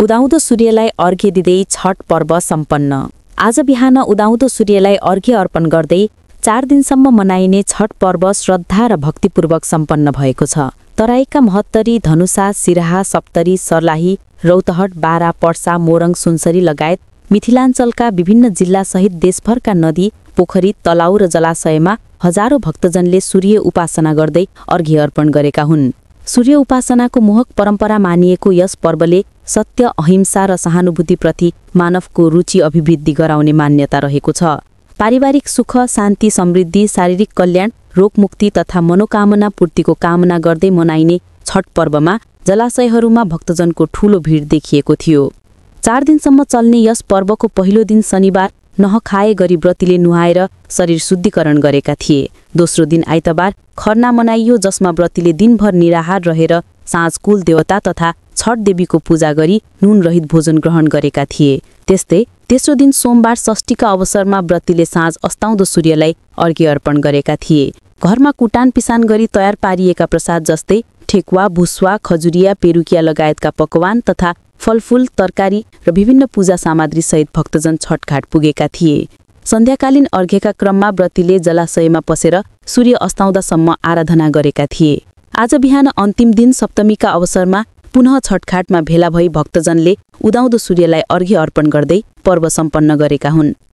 उदाउँदो सूर्यलाई अर्घ्य दिँदै छठ पर्व सम्पन्न। आज बिहान उदाउँदो सूर्यलाई अर्घ्य अर्पण गर्दै 4 दिनसम्म मनाइने छठ पर्व श्रद्धा र भक्तिपूर्वक सम्पन्न भएको छ। तराईका महत्तरी, धनुषा, सिराहा, सप्तरी, सर्लाही, रौतहट, बारा, पर्सा, मोरङ, सुनसरी लगायत मिथिलाञ्चलका विभिन्न जिल्लासहित देशभरका नदी, पोखरी, तलाउ र जलाशयमा हजारौं भक्तजनले सूर्य उपासना गर्दै अर्घ्य अर्पण गरेका हुन्। सूर्य उपासनाको मोहक परम्परा मानिएको यस पर्वले सत्य, अहिंसा र सहानुभूतिप्रति मानवको रुचि अभिवृद्धि गराउने मान्यता रहेको छ। पारिवारिक सुख, शान्ति, समृद्धि, शारीरिक कल्याण, रोगमुक्ति तथा मनोकामना पूर्तिको कामना गर्दै मनाइने छठ पर्वमा जलाशयहरूमा भक्तजनको ठूलो भिड देखिएको थियो। 4 दिनसम्म चल्ने यस पर्वको पहिलो दिन शनिबार नहखाए गरी व्रतीले नुहाएर शरीर शुद्धिकरण गरेका थिए। दोस्रो दिन आइतबार खरना मनाइयो, जसमा व्रतीले दिनभर निराहार रहेर साँझ कुल देवता तथा छठ देवीको पूजा गरी नुन रहित भोजन ग्रहण गरेका थिए। त्यस्तै तेस्रो दिन सोमबार षष्ठीका अवसरमा व्रतीले साँझ अस्ताउँदो सूर्यलाई अर्घ्य अर्पण गरेका थिए। घरमा कुटान पिसान गरी तयार पारिएका प्रसाद जस्तै ठेकुवा, भुस्वा, खजुरिया, पेरुकिया लगायतका पकवान तथा फलफूल, तरकारी र विभिन्न पूजा सामग्री सहित भक्तजन छठघाट पुगेका थिए। सन्ध्याकालीन अर्घ्यका क्रममा व्रतीले जलाशयमा पसेर सूर्य अस्ताउँदासम्म आराधना गरेका थिए। आज बिहान अन्तिम दिन सप्तमीका अवसरमा पुनः छठघाटमा भेला भई भक्तजनले उदाउँदो सूर्यलाई अर्घ्य अर्पण गर्दै पर्व सम्पन्न गरेका हुन्।